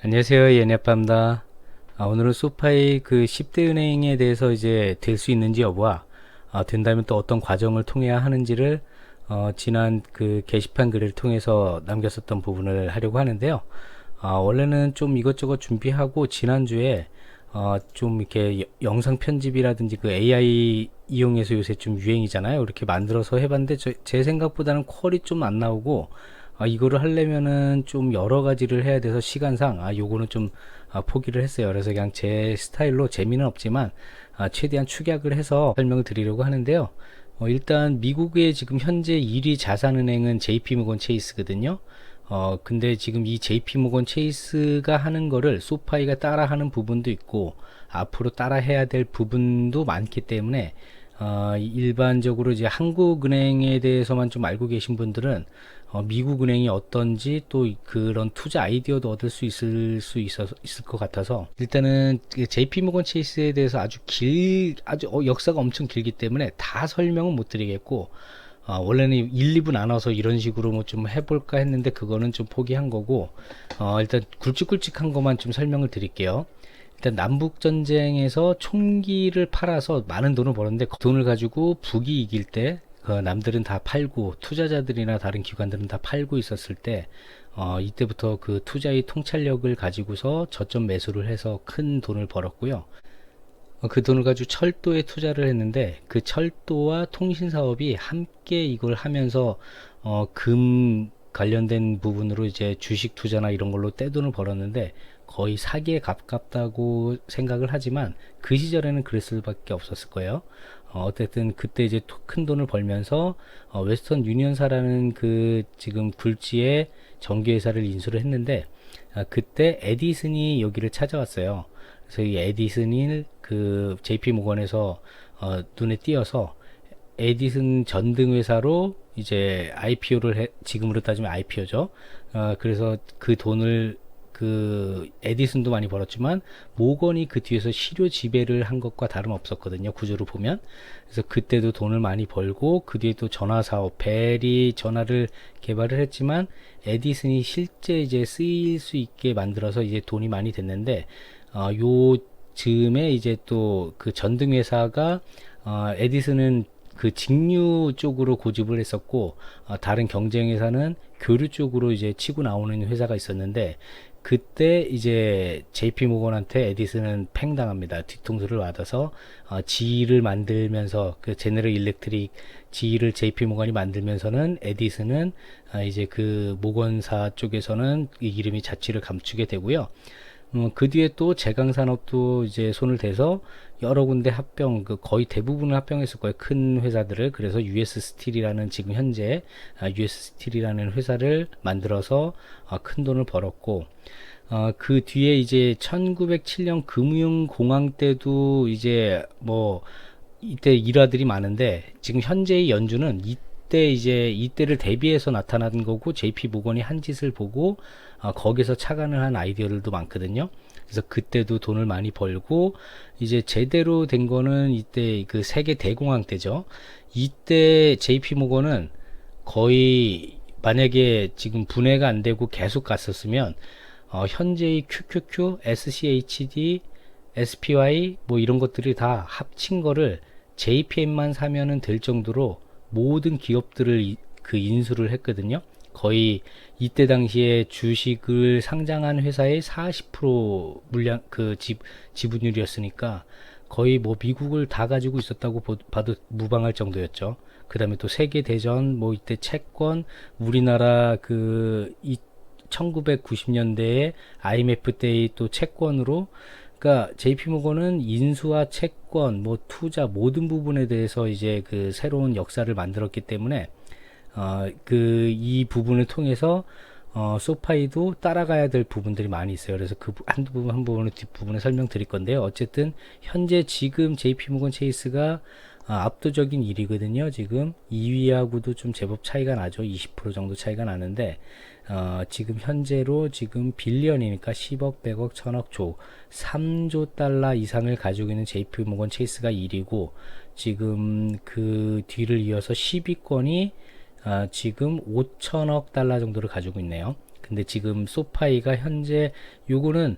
안녕하세요. 예니아빠입니다. 오늘은 소파의 그 10대 은행에 대해서 이제 될 수 있는지 여부와 된다면 또 어떤 과정을 통해야 하는지를 지난 그 게시판 글을 통해서 남겼었던 부분을 하려고 하는데요. 원래는 좀 이것저것 준비하고 지난주에 좀 이렇게 영상 편집이라든지 그 AI 이용해서 요새 좀 유행이잖아요. 이렇게 만들어서 해봤는데 제 생각보다는 퀄이 좀 안 나오고 이거를 하려면은 좀 여러 가지를 해야 돼서 시간상 요거는 좀 포기를 했어요. 그래서 그냥 제 스타일로 재미는 없지만 최대한 축약을 해서 설명을 드리려고 하는데요. 일단 미국의 지금 현재 1위 자산은행은 JP모건 체이스거든요. 근데 지금 이 JP모건 체이스가 하는 거를 소파이가 따라 하는 부분도 있고 앞으로 따라 해야 될 부분도 많기 때문에 일반적으로 이제 한국은행에 대해서만 좀 알고 계신 분들은 미국 은행이 어떤지 또 그런 투자 아이디어도 얻을 수 있을 것 같아서 일단은 JP모건 체이스에 대해서 아주 역사가 엄청 길기 때문에 다 설명은 못 드리겠고 원래는 1, 2분 나눠서 이런 식으로 뭐 좀 해볼까 했는데 그거는 좀 포기한 거고 일단 굵직굵직한 것만 좀 설명을 드릴게요. 일단 남북 전쟁에서 총기를 팔아서 많은 돈을 벌었는데 그 돈을 가지고 북이 이길 때 남들은 다 팔고 투자자들이나 다른 기관들은 다 팔고 있었을 때 이때부터 그 투자의 통찰력을 가지고서 저점 매수를 해서 큰 돈을 벌었고요. 그 돈을 가지고 철도에 투자를 했는데 그 철도와 통신 사업이 함께 이걸 하면서 금 관련된 부분으로 이제 주식 투자나 이런 걸로 떼돈을 벌었는데 거의 사기에 가깝다고 생각을 하지만 그 시절에는 그랬을 밖에 없었을 거예요. 어쨌든 그때 이제 큰 돈을 벌면서 웨스턴 유니언사라는 그 지금 굴지의 정규회사를 인수를 했는데 그때 에디슨이 여기를 찾아왔어요. 그래서 이 에디슨이 그 JP 모건에서 눈에 띄어서 에디슨 전등 회사로 이제 IPO를 지금으로 따지면 IPO죠. 그래서 그 돈을 그 에디슨도 많이 벌었지만 모건이 그 뒤에서 시료 지배를 한 것과 다름없었거든요. 구조를 보면. 그래서 그때도 돈을 많이 벌고 그 뒤에 또 전화 사업, 벨이 전화를 개발을 했지만 에디슨이 실제 이제 쓰일 수 있게 만들어서 이제 돈이 많이 됐는데 요 즈음에 이제 또 그 전등 회사가 에디슨은 그 직류 쪽으로 고집을 했었고 다른 경쟁 회사는 교류 쪽으로 이제 치고 나오는 회사가 있었는데 그때 이제 JP 모건한테 에디슨은 팽당합니다. 뒤통수를 맞아서 GE를 만들면서 그 제너럴 일렉트릭 GE를 JP 모건이 만들면서는 에디슨은 이제 그 모건사 쪽에서는 이 이름이 자취를 감추게 되고요. 그 뒤에 또 제강산업도 이제 손을 대서 여러 군데 그 거의 대부분을 합병했을 거예요. 큰 회사들을. 그래서 US 스틸이라는 지금 현재 US 스틸이라는 회사를 만들어서 큰 돈을 벌었고, 그 뒤에 이제 1907년 금융공황 때도 이제 뭐 이때 일화들이 많은데 지금 현재의 연주는 이때 이제 이때를 대비해서 나타난 거고 JP 모건이 한 짓을 보고 거기서 착안을 한 아이디어들도 많거든요. 그래서 그때도 돈을 많이 벌고 이제 제대로 된 거는 이때 그 세계 대공황 때죠. 이때 JP 모건은 거의 만약에 지금 분해가 안 되고 계속 갔었으면 현재의 QQQ, SCHD, SPY 뭐 이런 것들이 다 합친 거를 JPM만 사면은 될 정도로 모든 기업들을 그 인수를 했거든요. 거의 이때 당시에 주식을 상장한 회사의 40% 물량 그 지분율이었으니까 거의 뭐 미국을 다 가지고 있었다고 봐도 무방할 정도였죠. 그 다음에 또 세계대전 뭐 이때 채권 우리나라 그 1990년대에 IMF 때의 또 채권으로 그러니까 JP모건은 인수와 채권, 뭐 투자 모든 부분에 대해서 이제 그 새로운 역사를 만들었기 때문에 그 이 부분을 통해서 소파이도 따라가야 될 부분들이 많이 있어요. 그래서 그 한 부분을 뒷부분에 설명드릴 건데요. 어쨌든 현재 지금 JP모건 체이스가 압도적인 1위거든요. 지금 2위하고도 좀 제법 차이가 나죠. 20% 정도 차이가 나는데 지금 현재로 지금 빌리언이니까 10억, 100억, 1000억, 조 3조 달러 이상을 가지고 있는 JP모건 체이스가 1위고 지금 그 뒤를 이어서 10위권이 지금 5천억 달러 정도를 가지고 있네요. 근데 지금 소파이가 현재 요거는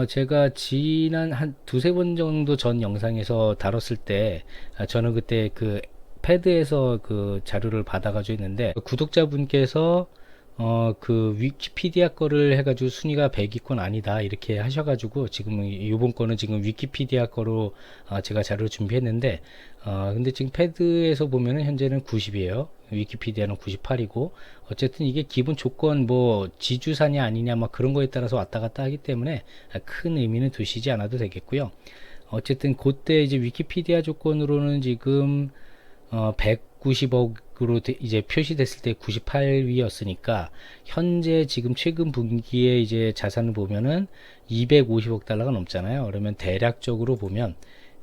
제가 지난 한 두세 번 정도 전 영상에서 다뤘을 때 저는 그때 그 패드에서 그 자료를 받아가지고 있는데 구독자분께서 그 위키피디아 거를 해가지고 순위가 100위권 아니다 이렇게 하셔가지고 지금 이번 거는 지금 위키피디아 거로 제가 자료를 준비했는데 근데 지금 패드에서 보면은 현재는 90이에요. 위키피디아는 98이고 어쨌든 이게 기본 조건 뭐 지주사냐 아니냐 막 그런 거에 따라서 왔다 갔다 하기 때문에 큰 의미는 두시지 않아도 되겠고요. 어쨌든 그때 이제 위키피디아 조건으로는 지금 190억으로 이제 표시됐을 때 98위였으니까 현재 지금 최근 분기에 이제 자산을 보면은 250억 달러가 넘잖아요. 그러면 대략적으로 보면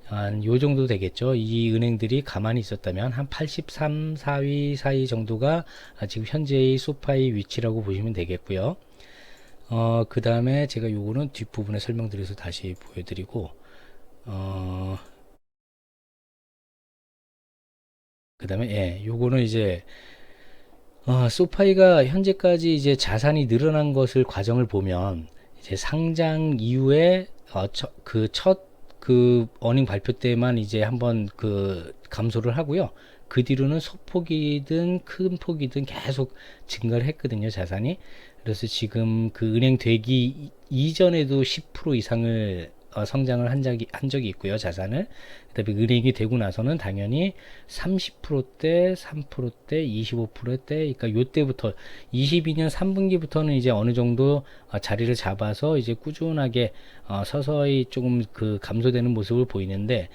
한 요 정도 되겠죠. 이 은행들이 가만히 있었다면 한 83, 4위 사이 정도가 지금 현재의 소파의 위치라고 보시면 되겠고요. 그 다음에 제가 요거는 뒷부분에 설명드려서 다시 보여드리고 그 다음에 예, 요거는 이제 소파이가 현재까지 이제 자산이 늘어난 것을 과정을 보면 이제 상장 이후에 그 첫 그 어닝 발표 때만 이제 한번 그 감소를 하고요. 그 뒤로는 소폭이든 큰 폭이든 계속 증가를 했거든요, 자산이. 그래서 지금 그 은행 되기 이전에도 10% 이상을 성장을 한 적이 있고요, 자산을. 그다음에 은행이 되고 나서는 당연히 30%대, 3%대, 25%대, 그러니까 요때부터 22년 3분기부터는 이제 어느 정도 자리를 잡아서 이제 꾸준하게 서서히 조금 그 감소되는 모습을 보이는데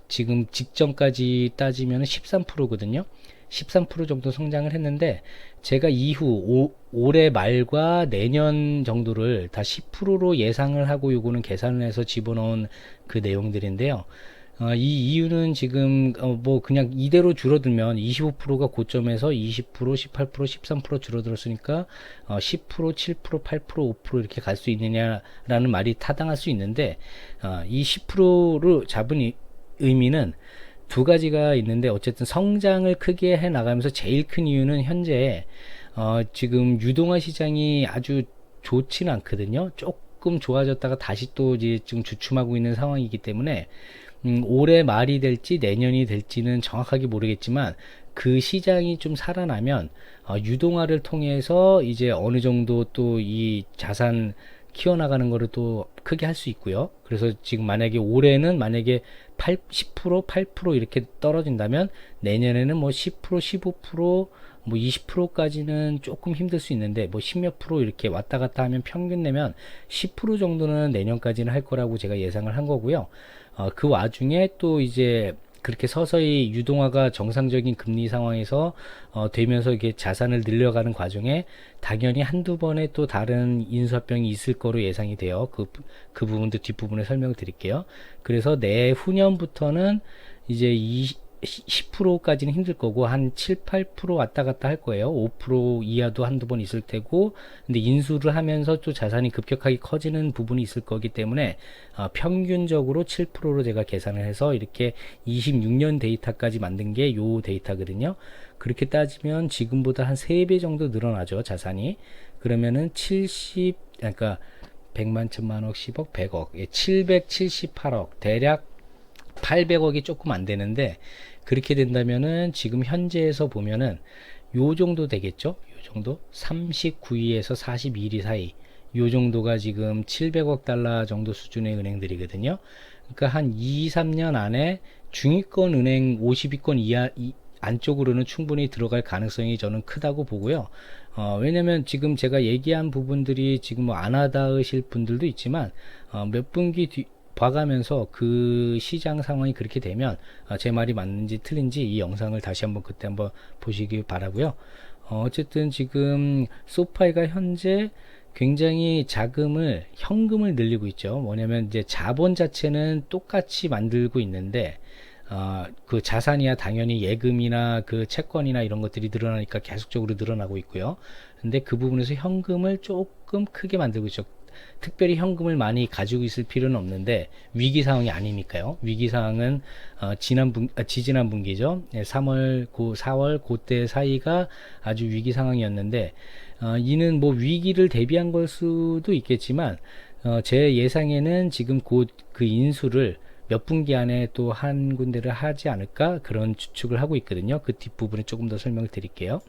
지금 직전까지 따지면 13%거든요. 13% 정도 성장을 했는데 제가 이후 올해 말과 내년 정도를 다 10%로 예상을 하고 요거는 계산을 해서 집어넣은 그 내용들인데요. 이 이유는 지금 뭐 그냥 이대로 줄어들면 25%가 고점에서 20%, 18%, 13% 줄어들었으니까 10%, 7%, 8%, 5% 이렇게 갈 수 있느냐라는 말이 타당할 수 있는데 이 10%를 잡은 의미는 두 가지가 있는데 어쨌든 성장을 크게 해 나가면서 제일 큰 이유는 현재 지금 유동화 시장이 아주 좋지는 않거든요. 조금 좋아졌다가 다시 또 이제 좀 주춤하고 있는 상황이기 때문에 올해 말이 될지 내년이 될지는 정확하게 모르겠지만 그 시장이 좀 살아나면 유동화를 통해서 이제 어느 정도 또 이 자산 키워나가는 거를 또 크게 할 수 있고요. 그래서 지금 만약에 올해는 만약에 10%, 8% 이렇게 떨어진다면 내년에는 뭐 10%, 15%, 뭐 20%까지는 조금 힘들 수 있는데 뭐 10몇 프로 이렇게 왔다 갔다 하면 평균 내면 10% 정도는 내년까지는 할 거라고 제가 예상을 한 거고요. 그 와중에 또 이제 그렇게 서서히 유동화가 정상적인 금리 상황에서 되면서 이게 자산을 늘려가는 과정에 당연히 한두 번의 또 다른 인수합병이 있을 거로 예상이 돼요. 그 부분도 뒷부분에 설명을 드릴게요. 그래서 내후년부터는 이제 10%까지는 힘들 거고 한 7, 8% 왔다 갔다 할 거예요. 5% 이하도 한두 번 있을 테고 근데 인수를 하면서 또 자산이 급격하게 커지는 부분이 있을 거기 때문에 평균적으로 7%로 제가 계산을 해서 이렇게 26년 데이터까지 만든 게 요 데이터거든요. 그렇게 따지면 지금보다 한 3배 정도 늘어나죠, 자산이. 그러면은 70 그러니까 100만, 1000만억, 10억, 100억, 778억 대략 800억이 조금 안 되는데 그렇게 된다면은 지금 현재에서 보면은 요 정도 되겠죠? 요 정도 39위에서 42위 사이 요 정도가 지금 700억 달러 정도 수준의 은행들이거든요. 그러니까 한 2, 3년 안에 중위권 은행 50위권 이하 안쪽으로는 충분히 들어갈 가능성이 저는 크다고 보고요. 왜냐면 지금 제가 얘기한 부분들이 지금 뭐 안 와닿으실 분들도 있지만 몇 분기 봐가면서 그 시장 상황이 그렇게 되면 제 말이 맞는지 틀린지 이 영상을 다시 한번 그때 한번 보시기 바라고요. 어쨌든 지금 소파이가 현재 굉장히 현금을 늘리고 있죠. 뭐냐면 이제 자본 자체는 똑같이 만들고 있는데 그 자산이야 당연히 예금이나 그 채권이나 이런 것들이 늘어나니까 계속적으로 늘어나고 있고요. 근데 그 부분에서 현금을 조금 크게 만들고 있죠. 특별히 현금을 많이 가지고 있을 필요는 없는데 위기 상황이 아니니까요. 위기 상황은 지지난 분기죠. 3월, 4월 그때 사이가 아주 위기 상황이었는데 이는 뭐 위기를 대비한 걸 수도 있겠지만 제 예상에는 지금 곧 그 인수를 몇 분기 안에 또 한 군데를 하지 않을까 그런 추측을 하고 있거든요. 그 뒷부분에 조금 더 설명을 드릴게요.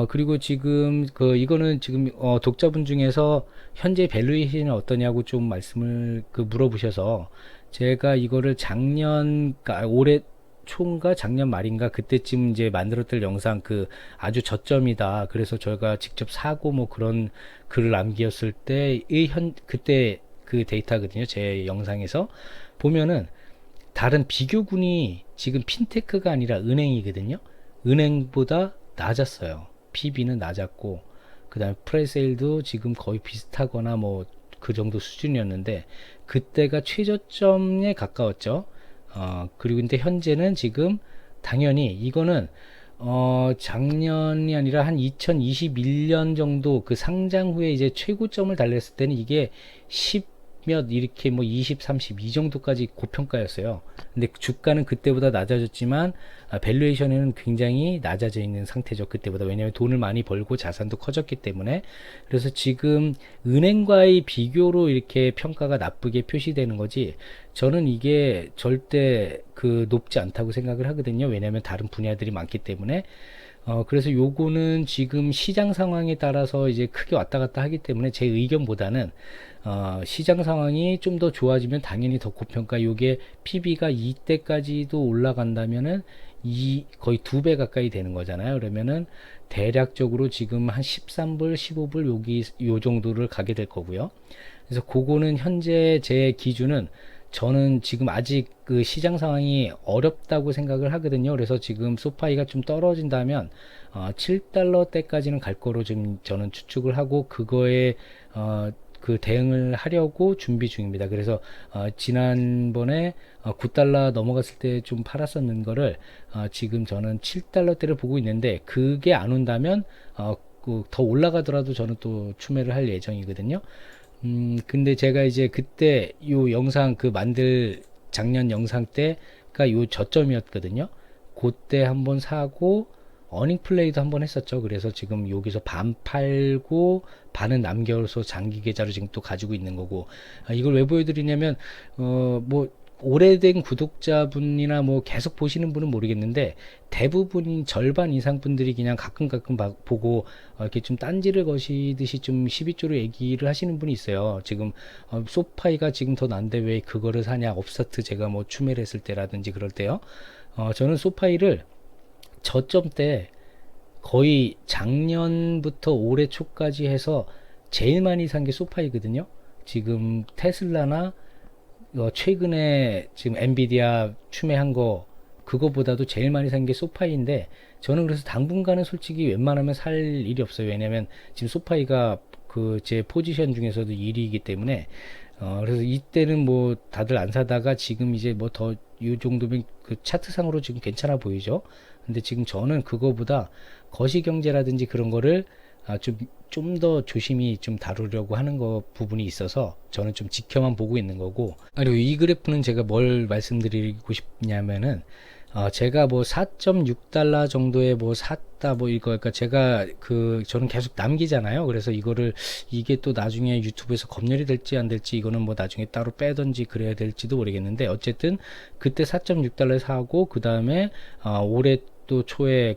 그리고 지금 이거는 지금 독자분 중에서 현재 밸류에이션이 어떠냐고 좀 말씀을 물어보셔서 제가 이거를 올해 초인가 작년 말인가 그때쯤 이제 만들었던 영상 아주 저점이다. 그래서 저희가 직접 사고 뭐 그런 글을 남겼을 때의 그때 그 데이터거든요. 제 영상에서 보면은 다른 비교군이 지금 핀테크가 아니라 은행이거든요. 은행보다 낮았어요. PB는 낮았고 그 다음에 프레세일도 지금 거의 비슷하거나 뭐 그 정도 수준이었는데 그때가 최저점에 가까웠죠. 그리고 근데 현재는 지금 당연히 이거는 작년이 아니라 한 2021년 정도 그 상장 후에 이제 최고점을 달렸을 때는 이게 10 몇 이렇게 뭐 20, 30 이 정도까지 고평가였어요. 근데 주가는 그때보다 낮아졌지만 밸류에이션은 굉장히 낮아져 있는 상태죠. 그때보다. 왜냐하면 돈을 많이 벌고 자산도 커졌기 때문에. 그래서 지금 은행과의 비교로 이렇게 평가가 나쁘게 표시되는 거지 저는 이게 절대 높지 않다고 생각을 하거든요. 왜냐하면 다른 분야들이 많기 때문에. 그래서 요거는 지금 시장 상황에 따라서 이제 크게 왔다 갔다 하기 때문에 제 의견보다는 시장 상황이 좀 더 좋아지면 당연히 더 고평가. 요게 PB가 2대까지도 올라간다면은 거의 2배 가까이 되는 거잖아요. 그러면은 대략적으로 지금 한 13불, 15불 요 정도를 가게 될 거고요. 그래서 그거는 현재 제 기준은 저는 지금 아직 그 시장 상황이 어렵다고 생각을 하거든요. 그래서 지금 소파이가 좀 떨어진다면 7달러 대까지는 갈 거로 지금 저는 추측을 하고 그거에 그 대응을 하려고 준비 중입니다. 그래서 지난번에 9달러 넘어갔을 때 좀 팔았었는 거를 지금 저는 7달러대를 보고 있는데 그게 안 온다면 더 올라가더라도 저는 또 추매를 할 예정이거든요. 근데 제가 이제 그때 요 영상 작년 영상 때가 요 저점이었거든요. 그때 한번 사고 어닝 플레이도 한번 했었죠. 그래서 지금 여기서 반 팔고 반은 남겨서 장기 계좌로 지금 또 가지고 있는 거고. 이걸 왜 보여드리냐면 뭐 오래된 구독자분이나 뭐 계속 보시는 분은 모르겠는데 대부분인 절반 이상 분들이 그냥 가끔 보고 이렇게 좀 딴지를 거시듯이 좀 12조로 얘기를 하시는 분이 있어요. 지금 소파이가 지금 더 난데 왜 그거를 사냐. 업스타트 제가 뭐 추매를 했을 때라든지 그럴 때요. 저는 소파이를 저점 때 거의 작년부터 올해 초까지 해서 제일 많이 산 게 소파이거든요. 지금 테슬라나 최근에 지금 엔비디아 추매한 거 그거보다도 제일 많이 산 게 소파이인데 저는 그래서 당분간은 솔직히 웬만하면 살 일이 없어요. 왜냐면 지금 소파이가 제 포지션 중에서도 1위이기 때문에 그래서 이때는 뭐 다들 안 사다가 지금 이제 뭐 더 이 정도면 그 차트상으로 지금 괜찮아 보이죠. 근데 지금 저는 그거보다 거시경제라든지 그런 거를 좀 더 조심히 좀 다루려고 하는 부분이 있어서 저는 좀 지켜만 보고 있는 거고. 그리고 이 그래프는 제가 뭘 말씀드리고 싶냐면은 제가 뭐 4.6달러 정도에 뭐 샀다 뭐 이거 그러니까 제가 저는 계속 남기잖아요. 그래서 이게 또 나중에 유튜브에서 검열이 될지 안 될지 이거는 뭐 나중에 따로 빼든지 그래야 될지도 모르겠는데 어쨌든 그때 4.6달러에 사고 그 다음에 올해 또 초에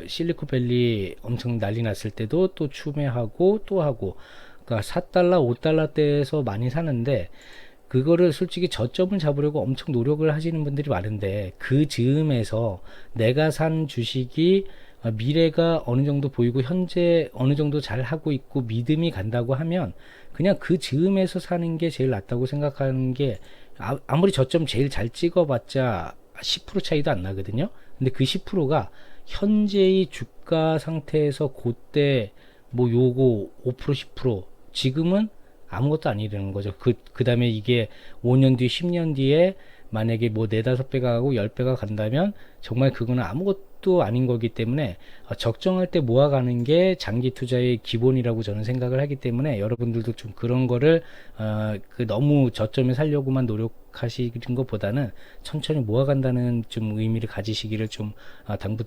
실리콘밸리 엄청 난리 났을 때도 또 추매하고 또 하고 그러니까 4달러 5달러대에서 많이 사는데 그거를 솔직히 저점을 잡으려고 엄청 노력을 하시는 분들이 많은데 그 즈음에서 내가 산 주식이 미래가 어느 정도 보이고 현재 어느 정도 잘 하고 있고 믿음이 간다고 하면 그냥 그 즈음에서 사는 게 제일 낫다고 생각하는 게 아무리 저점 제일 잘 찍어봤자 10% 차이도 안 나거든요. 근데 그 10%가 현재의 주가 상태에서 그때 뭐 요거 5% 10% 지금은 아무것도 아니라는 거죠. 그 다음에 이게 5년 뒤 10년 뒤에 만약에 뭐 4, 5배가 가고 10배가 간다면 정말 그거는 수익도 아닌 거기 때문에 적정할 때 모아가는 게 장기 투자의 기본이라고 저는 생각을 하기 때문에 여러분들도 좀 그런 거를 그 너무 저점에 살려고만 노력하시는 것보다는 천천히 모아간다는 좀 의미를 가지시기를 좀 당부드립니다.